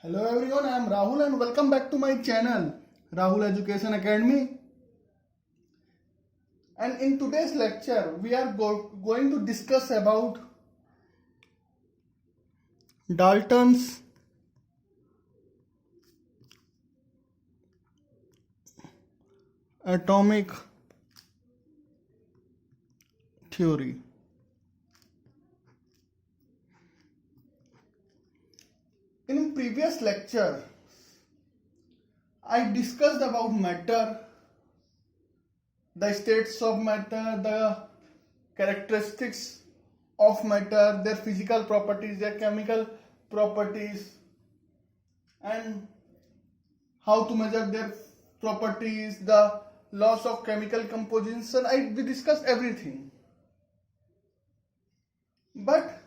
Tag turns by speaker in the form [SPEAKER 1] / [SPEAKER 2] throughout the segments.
[SPEAKER 1] Hello everyone, I am Rahul and welcome back to my channel, Rahul Education Academy. And in today's lecture, we are going to discuss about Dalton's atomic theory. In previous lecture, I discussed about matter, the states of matter, the characteristics of matter, their physical properties, their chemical properties, and how to measure their properties, the laws of chemical composition. We discussed everything. But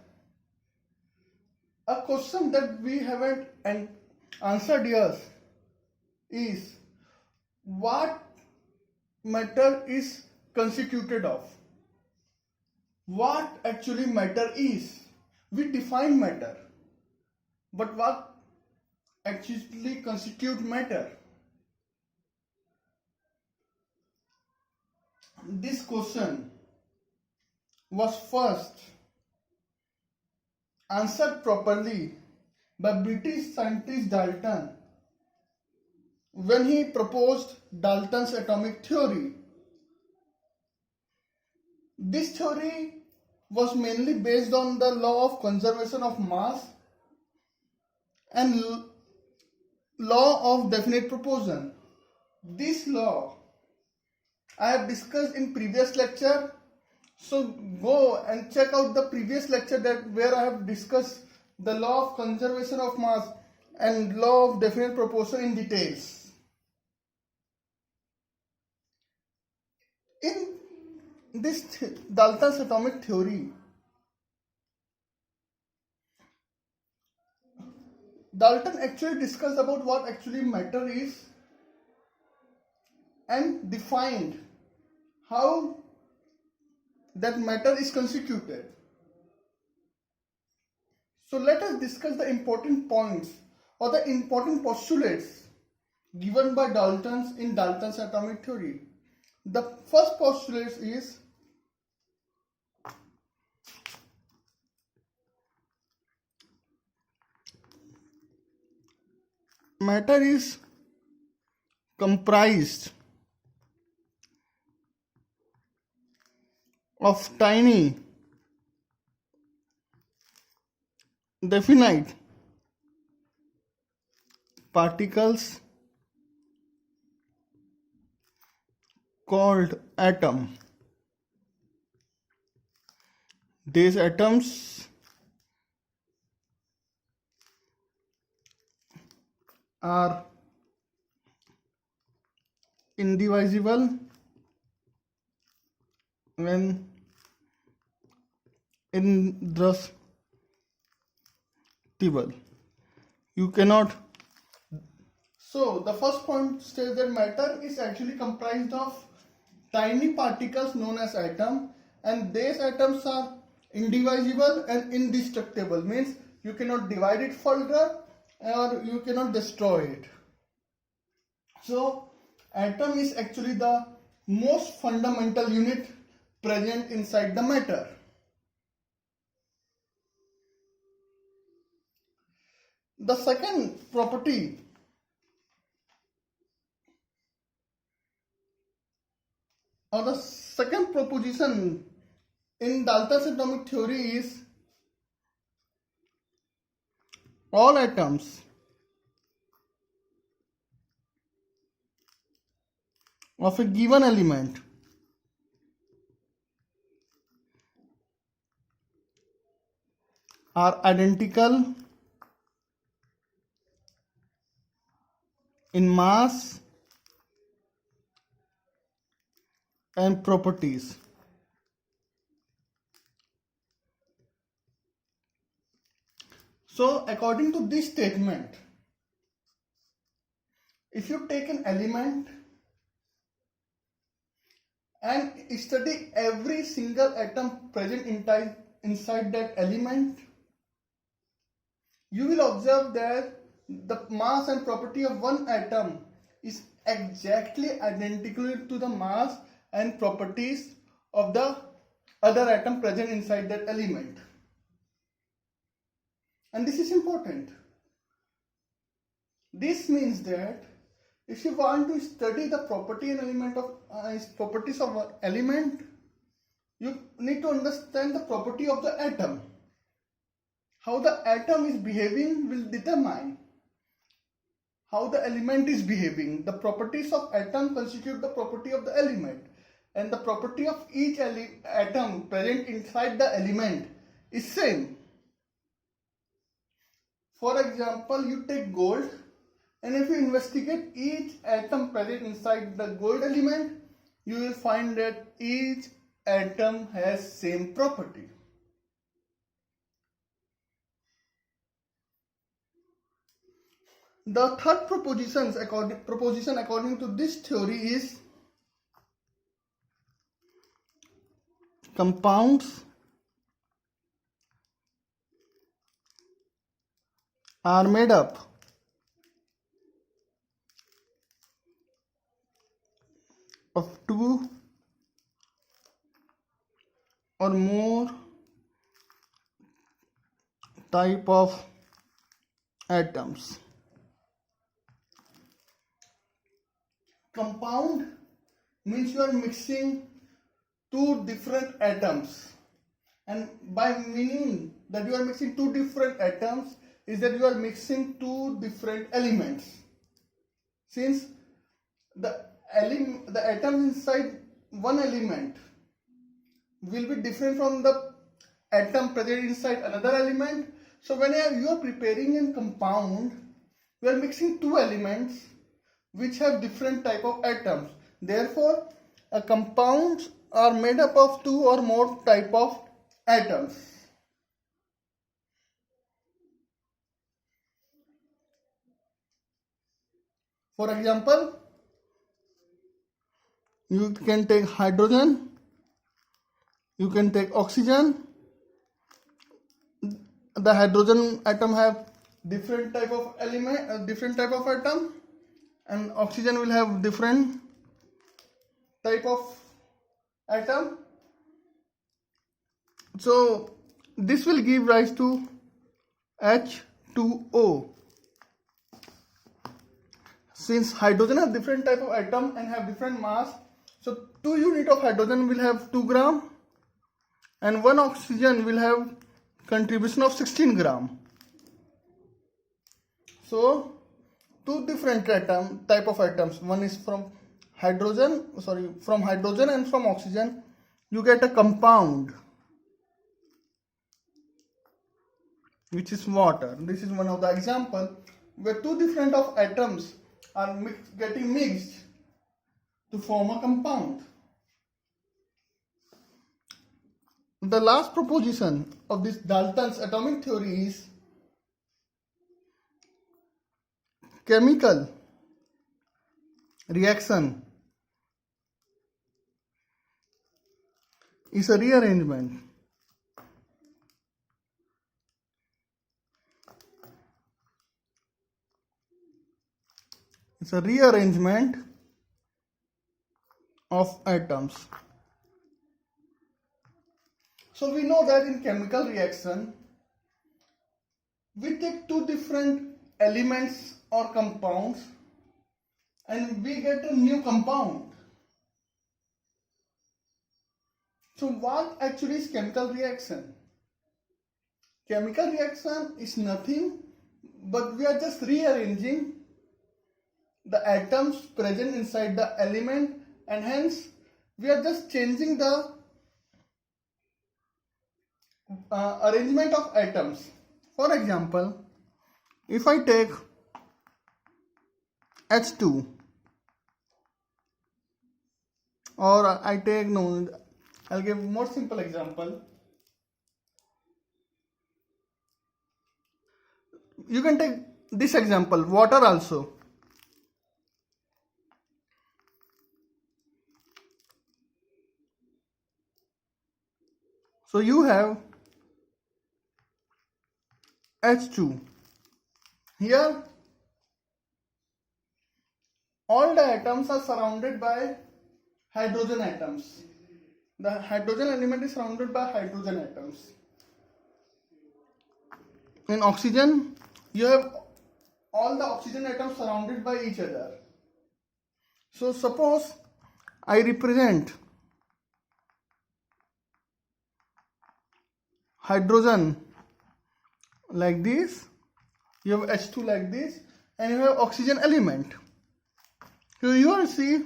[SPEAKER 1] a question that we haven't answered yet is what matter is constituted of. What actually matter is? We define matter, but what actually constitute matter? This question was first answered properly by British scientist Dalton when he proposed Dalton's atomic theory. This theory was mainly based on the law of conservation of mass and law of definite proportion. This law I have discussed in previous lecture. So go and check out the previous lecture where I have discussed the law of conservation of mass and law of definite proportion in details. In this Dalton's atomic theory, Dalton actually discussed about what actually matter is and defined how that matter is constituted. So let us discuss the important points or the important postulates given by Dalton's in Dalton's atomic theory. The first postulate is matter is comprised of tiny definite particles called atom. These atoms are indivisible when indestructible. You cannot. So the first point says that matter is actually comprised of tiny particles known as atom, and these atoms are indivisible and indestructible, means you cannot divide it further or you cannot destroy it. So atom is actually the most fundamental unit present inside the matter. The second property or the second proposition in Dalton's atomic theory is all atoms of a given element are identical in mass and properties. So according to this statement, if you take an element and study every single atom present inside that element, you will observe that the mass and property of one atom is exactly identical to the mass and properties of the other atom present inside that element. And this is important. This means that if you want to study the property and properties of an element, you need to understand the property of the atom. How the atom is behaving will determine how the element is behaving. The properties of atom constitute the property of the element, and the property of each atom present inside the element is same. For example, you take gold, and if you investigate each atom present inside the gold element, you will find that each atom has same property. The third proposition according to this theory is compounds are made up of two or more type of atoms. Compound means you are mixing two different atoms, and by meaning that you are mixing two different atoms is that you are mixing two different elements. Since the atoms inside one element will be different from the atom present inside another element, so when you are preparing a compound, you are mixing two elements which have different type of atoms. Therefore, compounds are made up of two or more type of atoms. For example, you can take hydrogen, you can take oxygen. The hydrogen atom have different type of atom, and oxygen will have different type of atom. So this will give rise to H2O. Since hydrogen have different type of atom and have different mass, so 2 unit of hydrogen will have 2 gram, and 1 oxygen will have contribution of 16 gram. So two different type of atoms, one is from hydrogen and from oxygen, you get a compound which is water. This is one of the example where two different of atoms are getting mixed to form a compound. The last proposition of this Dalton's atomic theory is chemical reaction is a rearrangement of atoms. So we know that in chemical reaction, we take two different elements or compounds and we get a new compound. So what actually is chemical reaction? Chemical reaction is nothing but we are just rearranging the atoms present inside the element, and hence we are just changing the arrangement of atoms. For example, if I take H2, or I'll give more simple example. You can take this example, water also. So you have H2. Here all the atoms are surrounded by hydrogen atoms. The hydrogen element is surrounded by hydrogen atoms. In oxygen, you have all the oxygen atoms surrounded by each other. So suppose I represent hydrogen like this, you have H2 like this, and you have oxygen element. So you will see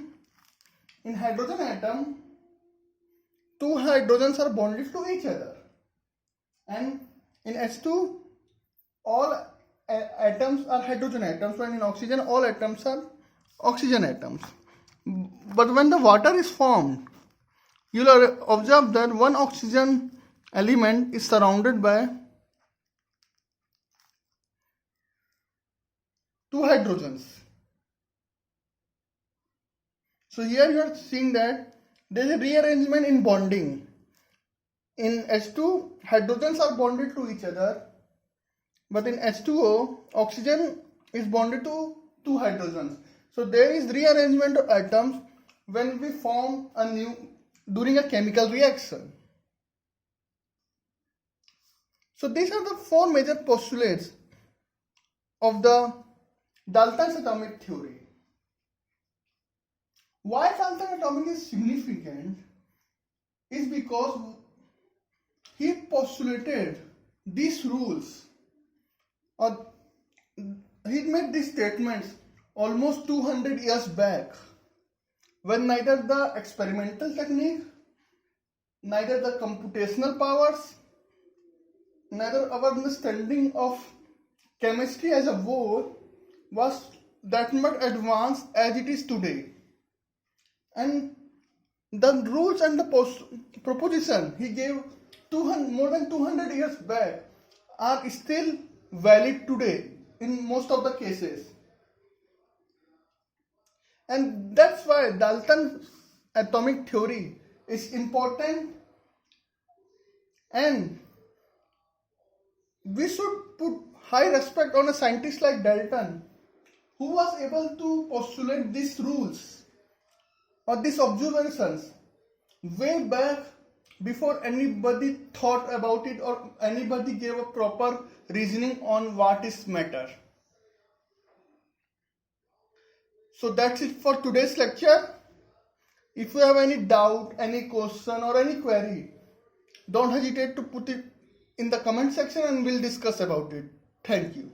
[SPEAKER 1] in hydrogen atom, two hydrogens are bonded to each other, and in H2 all atoms are hydrogen atoms, and in oxygen all atoms are oxygen atoms. But when the water is formed, you will observe that one oxygen element is surrounded by two hydrogens. So here you are seeing that there is a rearrangement in bonding. In H2, hydrogens are bonded to each other, but in H2O, oxygen is bonded to two hydrogens. So there is rearrangement of atoms when we form a new during a chemical reaction. So these are the four major postulates of the Dalton's atomic theory. Why Dalton's atomic is significant is because he postulated these rules, or he made these statements almost 200 years back, when neither the experimental technique, neither the computational powers, neither our understanding of chemistry as a whole was that much advanced as it is today. And the rules and the proposition he gave more than 200 years back are still valid today in most of the cases. And that's why Dalton's atomic theory is important, and we should put high respect on a scientist like Dalton, who was able to postulate these rules or these observations way back before anybody thought about it or anybody gave a proper reasoning on what is matter. So that's it for today's lecture. If you have any doubt, any question or any query, don't hesitate to put it in the comment section and we'll discuss about it. Thank you.